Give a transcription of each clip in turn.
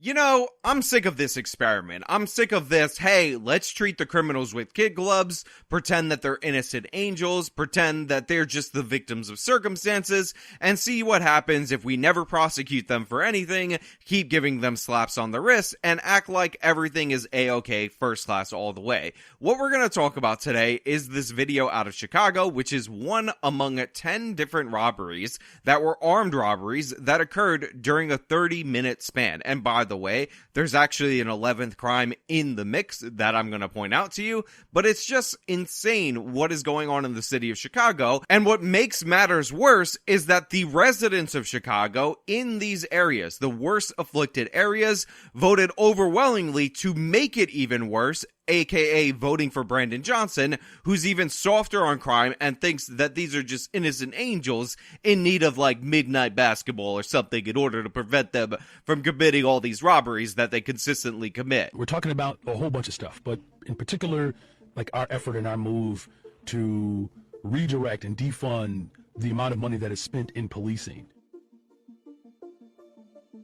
You know, I'm sick of this experiment. I'm sick of this, hey, let's treat the criminals with kid gloves, pretend that they're innocent angels, pretend that they're just the victims of circumstances, and see what happens if we never prosecute them for anything, keep giving them slaps on the wrist, and act like everything is a-okay, first class all the way. What we're going to talk about today is this video out of Chicago, which is one among 10 different robberies that were armed robberies that occurred during a 30-minute span. And by the way, there's actually an 11th crime in the mix that I'm going to point out to you, but it's just insane what is going on in the city of Chicago. And what makes matters worse is that the residents of Chicago in these areas, the worst afflicted areas, voted overwhelmingly to make it even worse, aka voting for Brandon Johnson, who's even softer on crime and thinks that these are just innocent angels in need of like midnight basketball or something in order to prevent them from committing all these robberies that they consistently commit. We're talking about a whole bunch of stuff, but in particular, like our effort and our move to redirect and defund the amount of money that is spent in policing.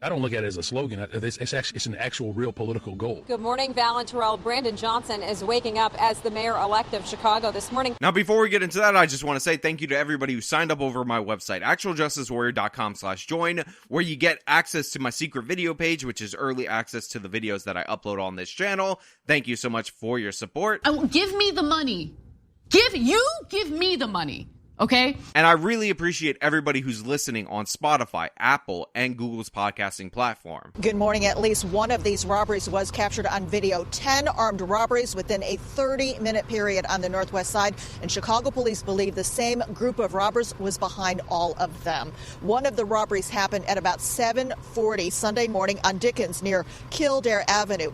I don't look at it as a slogan. It's an actual real political goal. Good morning, Val and Terrell. Brandon Johnson is waking up as the mayor-elect of Chicago this morning. Now, before we get into that, I just want to say thank you to everybody who signed up over my website, actualjusticewarrior.com/join, where you get access to my secret video page, which is early access to the videos that I upload on this channel. Thank you so much for your support. Give me the money. Give me the money. Okay. And I really appreciate everybody who's listening on Spotify, Apple, and Google's podcasting platform. Good morning. At least one of these robberies was captured on video. 10 armed robberies within a 30-minute period on the northwest side. And Chicago police believe the same group of robbers was behind all of them. One of the robberies happened at about 7:40 Sunday morning on Dickens near Kildare Avenue.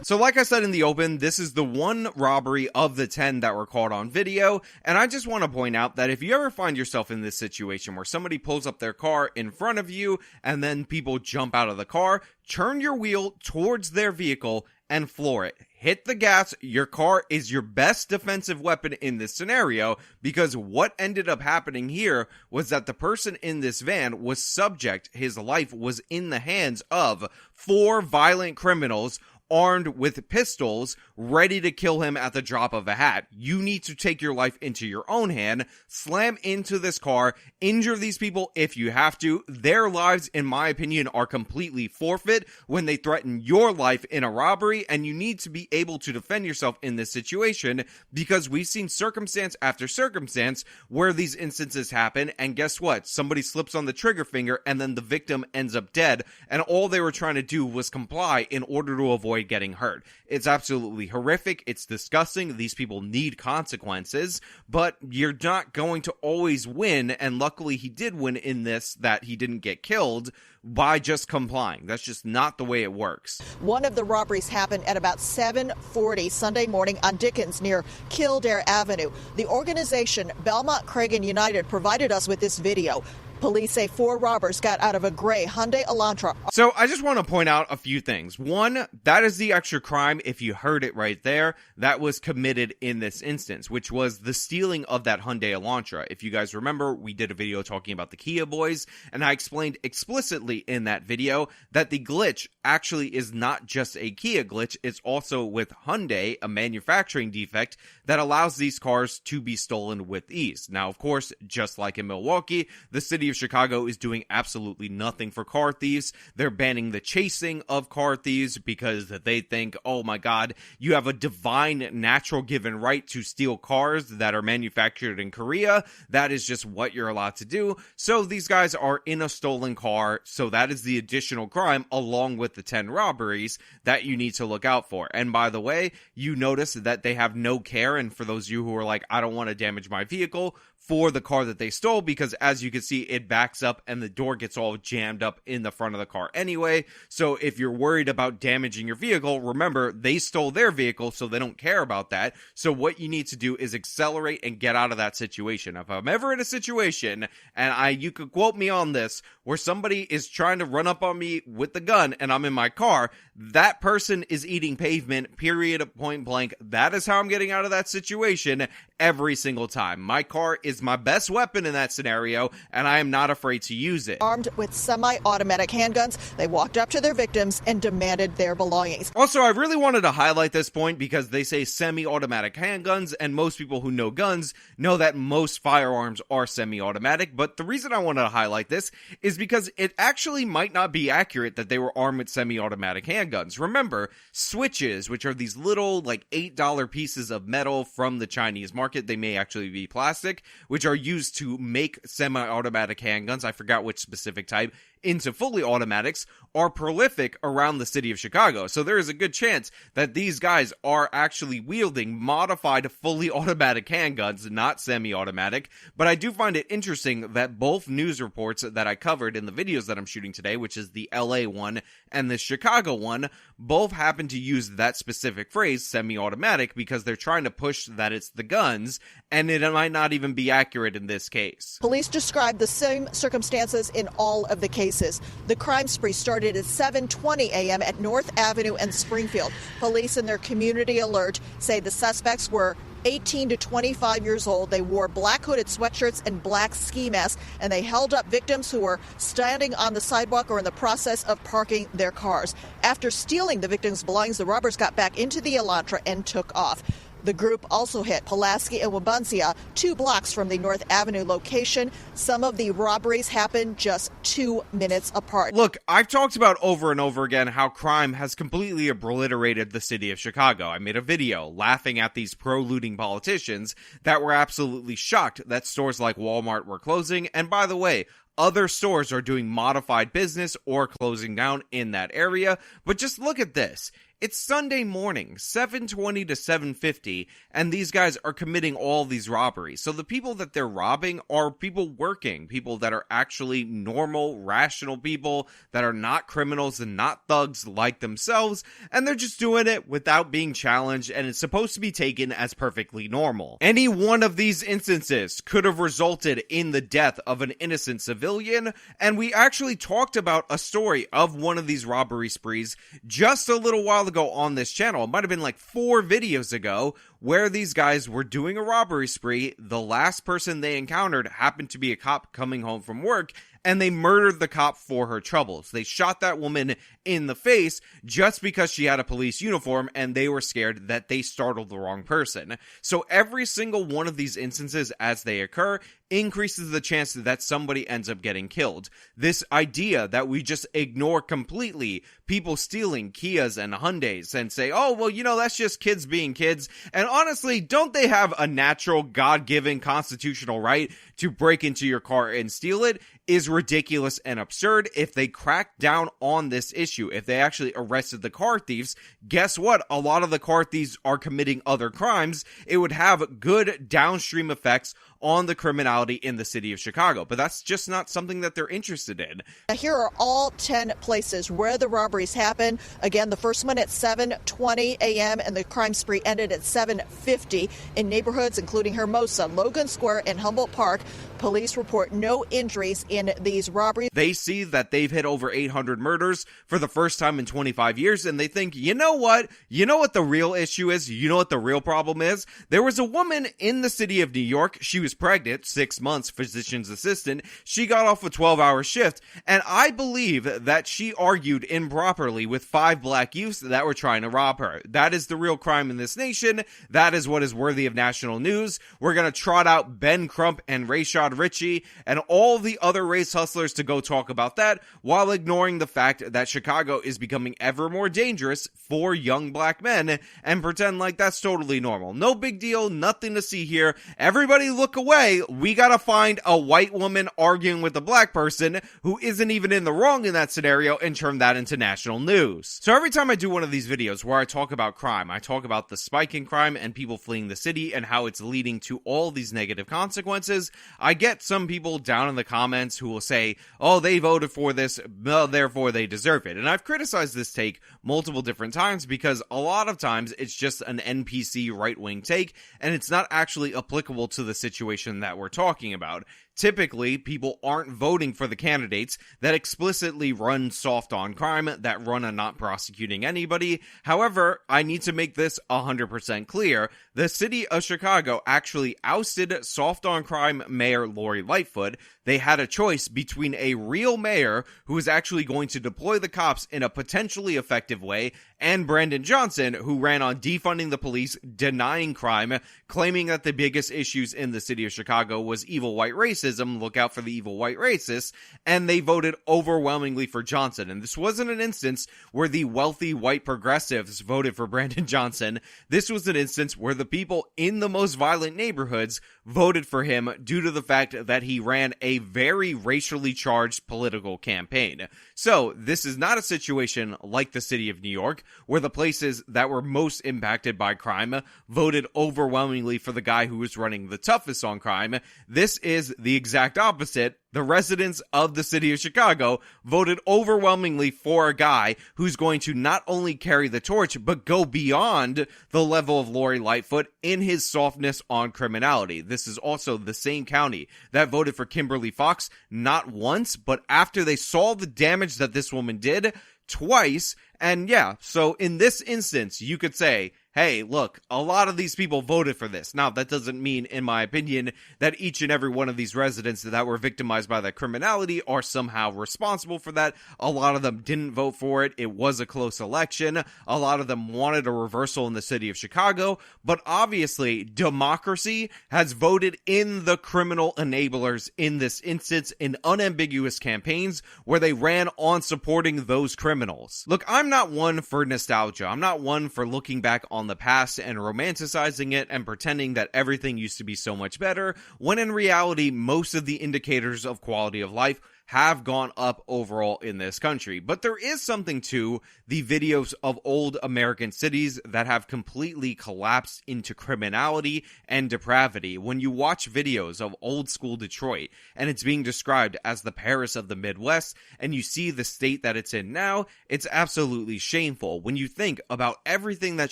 So like I said in the open, this is the one robbery of the 10 that were caught on video. And I just want to point out that if you ever find yourself in this situation where somebody pulls up their car in front of you and then people jump out of the car, turn your wheel towards their vehicle and floor it. Hit the gas. Your car is your best defensive weapon in this scenario, because what ended up happening here was that the person in this van was subject, his life was in the hands of 4 violent criminals armed with pistols, ready to kill him at the drop of a hat. You need to take your life into your own hand, slam into this car, injure these people if you have to. Their lives, in my opinion, are completely forfeit when they threaten your life in a robbery, and you need to be able to defend yourself in this situation, because we've seen circumstance after circumstance where these instances happen, and guess what? Somebody slips on the trigger finger and then the victim ends up dead, and all they were trying to do was comply in order to avoid getting hurt. It's absolutely horrific. It's disgusting. These people need consequences, but you're not going to always win, and luckily he did win in this, that he didn't get killed by just complying. That's just not the way it works. One of the robberies happened at about 7:40 Sunday morning on Dickens near Kildare Avenue. The organization Belmont Cragen United provided us with this video. Police say 4 robbers got out of a gray Hyundai Elantra. So I just want to point out a few things. One, that is the extra crime, if you heard it right there, that was committed in this instance, which was the stealing of that Hyundai Elantra. If you guys remember, we did a video talking about the Kia boys, and I explained explicitly in that video that the glitch actually is not just a Kia glitch, it's also with Hyundai, a manufacturing defect that allows these cars to be stolen with ease. Now, of course, just like in Milwaukee, the city of Chicago is doing absolutely nothing for car thieves. They're banning the chasing of car thieves because they think, oh my god, you have a divine natural given right to steal cars that are manufactured in Korea. That is just what you're allowed to do. So these guys are in a stolen car, so that is the additional crime along with the 10 robberies that you need to look out for. And by the way, you notice that they have no care, and for those of you who are like, I don't want to damage my vehicle, for the car that they stole, because as you can see, it backs up and the door gets all jammed up in the front of the car anyway. So if you're worried about damaging your vehicle, remember, they stole their vehicle, so they don't care about that. So what you need to do is accelerate and get out of that situation. If I'm ever in a situation, and you could quote me on this, where somebody is trying to run up on me with the gun and I'm in my car, that person is eating pavement, period, point blank. That is how I'm getting out of that situation. every single time. My car is my best weapon in that scenario, and I am not afraid to use it. Armed with semi-automatic handguns, they walked up to their victims and demanded their belongings. Also, I really wanted to highlight this point because they say semi-automatic handguns, and most people who know guns know that most firearms are semi-automatic, but the reason I wanted to highlight this is because it actually might not be accurate that they were armed with semi-automatic handguns. Remember, switches, which are these little, like, $8 pieces of metal from the Chinese market, they may actually be plastic, which are used to make semi-automatic handguns, I forgot which specific type, into fully automatics, are prolific around the city of Chicago. So there is a good chance that these guys are actually wielding modified fully automatic handguns, not semi-automatic. But I do find it interesting that both news reports that I covered in the videos that I'm shooting today, which is the LA one and the Chicago one, both happen to use that specific phrase, semi-automatic, because they're trying to push that it's the guns, and it might not even be accurate in this case. Police described the same circumstances in all of the cases. The crime spree started at 7:20 a.m. at North Avenue and Springfield. Police in their community alert say the suspects were 18 to 25 years old. They wore black hooded sweatshirts and black ski masks, and they held up victims who were standing on the sidewalk or in the process of parking their cars. After stealing the victims' belongings, the robbers got back into the Elantra and took off. The group also hit Pulaski and Wabunsea, 2 blocks from the North Avenue location. Some of the robberies happened just 2 minutes apart. Look, I've talked about over and over again how crime has completely obliterated the city of Chicago. I made a video laughing at these pro-looting politicians that were absolutely shocked that stores like Walmart were closing. And by the way, other stores are doing modified business or closing down in that area. But just look at this. It's Sunday morning, 7:20 to 7:50, and these guys are committing all these robberies. So the people that they're robbing are people working, people that are actually normal, rational people that are not criminals and not thugs like themselves, and they're just doing it without being challenged, and it's supposed to be taken as perfectly normal. Any one of these instances could have resulted in the death of an innocent civilian, and we actually talked about a story of one of these robbery sprees just a little while ago on this channel. It might have been like 4 videos ago, where these guys were doing a robbery spree. The last person they encountered happened to be a cop coming home from work, and they murdered the cop for her troubles. They shot that woman in the face just because she had a police uniform, and they were scared that they startled the wrong person. So every single one of these instances as they occur increases the chance that somebody ends up getting killed. This idea that we just ignore completely people stealing Kias and Hyundais and say, oh, well, you know, that's just kids being kids. And honestly, don't they have a natural, God-given constitutional right to break into your car and steal it? Is ridiculous and absurd. If they cracked down on this issue, if they actually arrested the car thieves, guess what? A lot of the car thieves are committing other crimes. It would have good downstream effects on the criminality in the city of Chicago, but that's just not something that they're interested in. Here are all 10 places where the robberies happened. Again, the first one at 7:20 a.m. and the crime spree ended at 7:50 in neighborhoods including Hermosa, Logan Square, and Humboldt Park. Police report no injuries in these robberies. They see that they've hit over 800 murders for the first time in 25 years, and they think, you know what? You know what the real issue is? You know what the real problem is? There was a woman in the city of New York. She was pregnant, 6 months, physician's assistant. She got off a 12-hour shift, and I believe that she argued improperly with 5 black youths that were trying to rob her. That is the real crime in this nation. That is what is worthy of national news. We're going to trot out Ben Crump and Rayshad Ritchie and all the other race hustlers to go talk about that, while ignoring the fact that Chicago is becoming ever more dangerous for young black men, and pretend like that's totally normal. No big deal, nothing to see here. Everybody look away. We gotta find a white woman arguing with a black person who isn't even in the wrong in that scenario and turn that into national news. So every time I do one of these videos where I talk about crime, I talk about the spike in crime and people fleeing the city and how it's leading to all these negative consequences, I get some people down in the comments who will say, oh, they voted for this, well, therefore they deserve it. And I've criticized this take multiple different times because a lot of times it's just an NPC right-wing take and it's not actually applicable to the situation that we're talking about. Typically, people aren't voting for the candidates that explicitly run soft on crime, that run on not prosecuting anybody. However, I need to make this 100% clear. The city of Chicago actually ousted soft on crime Mayor Lori Lightfoot. They had a choice between a real mayor who is actually going to deploy the cops in a potentially effective way and Brandon Johnson, who ran on defunding the police, denying crime, claiming that the biggest issues in the city of Chicago was evil white racism. Look out for the evil white racists. And they voted overwhelmingly for Johnson. And this wasn't an instance where the wealthy white progressives voted for Brandon Johnson. This was an instance where the people in the most violent neighborhoods voted for him due to the fact that he ran a very racially charged political campaign. So this is not a situation like the city of New York, where the places that were most impacted by crime voted overwhelmingly for the guy who was running the toughest on crime. This is the exact opposite. The residents of the city of Chicago voted overwhelmingly for a guy who's going to not only carry the torch, but go beyond the level of Lori Lightfoot in his softness on criminality. This is also the same county that voted for Kimberly Fox, not once, but after they saw the damage that this woman did, twice. And yeah, so in this instance, you could say, hey, look, a lot of these people voted for this. Now, that doesn't mean, in my opinion, that each and every one of these residents that were victimized by that criminality are somehow responsible for that. A lot of them didn't vote for it. It was a close election. A lot of them wanted a reversal in the city of Chicago. But obviously, democracy has voted in the criminal enablers in this instance in unambiguous campaigns where they ran on supporting those criminals. Look, I'm not one for nostalgia. I'm not one for looking back on the past and romanticizing it and pretending that everything used to be so much better, when in reality, most of the indicators of quality of life have gone up overall in this country. But there is something to the videos of old American cities that have completely collapsed into criminality and depravity. When you watch videos of old school Detroit and it's being described as the Paris of the Midwest, and you see the state that it's in now, it's absolutely shameful. When you think about everything that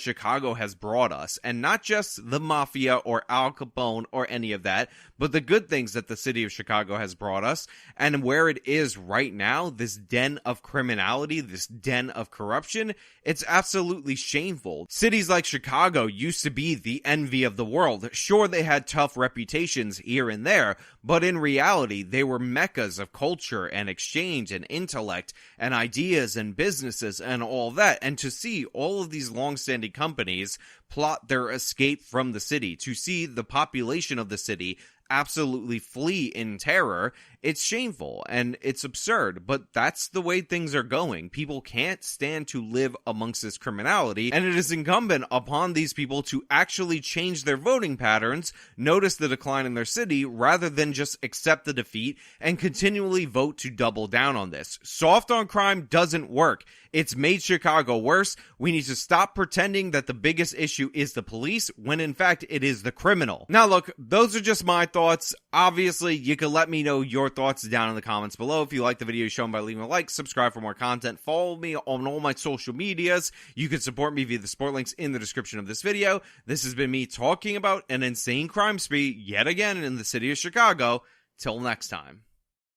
Chicago has brought us, and not just the mafia or Al Capone or any of that, but the good things that the city of Chicago has brought us, and where it is right now, this den of criminality, this den of corruption, it's absolutely shameful. Cities like Chicago used to be the envy of the world. Sure, they had tough reputations here and there, but in reality, they were meccas of culture and exchange and intellect and ideas and businesses and all that. And to see all of these long-standing companies plot their escape from the city, to see the population of the city absolutely flee in terror, it's shameful and it's absurd, but that's the way things are going. People can't stand to live amongst this criminality, and it is incumbent upon these people to actually change their voting patterns, notice the decline in their city, rather than just accept the defeat and continually vote to double down on this. Soft on crime doesn't work. It's made Chicago worse. We need to stop pretending that the biggest issue is the police, when in fact it is the criminal. Now look, those are just my thoughts. Obviously, you can let me know your thoughts down in the comments below. If you like the video shown by leaving a like, subscribe for more content, follow me on all my social medias. You can support me via the support links in the description of this video. This has been me talking about an insane crime spree yet again in the city of Chicago. Till next time.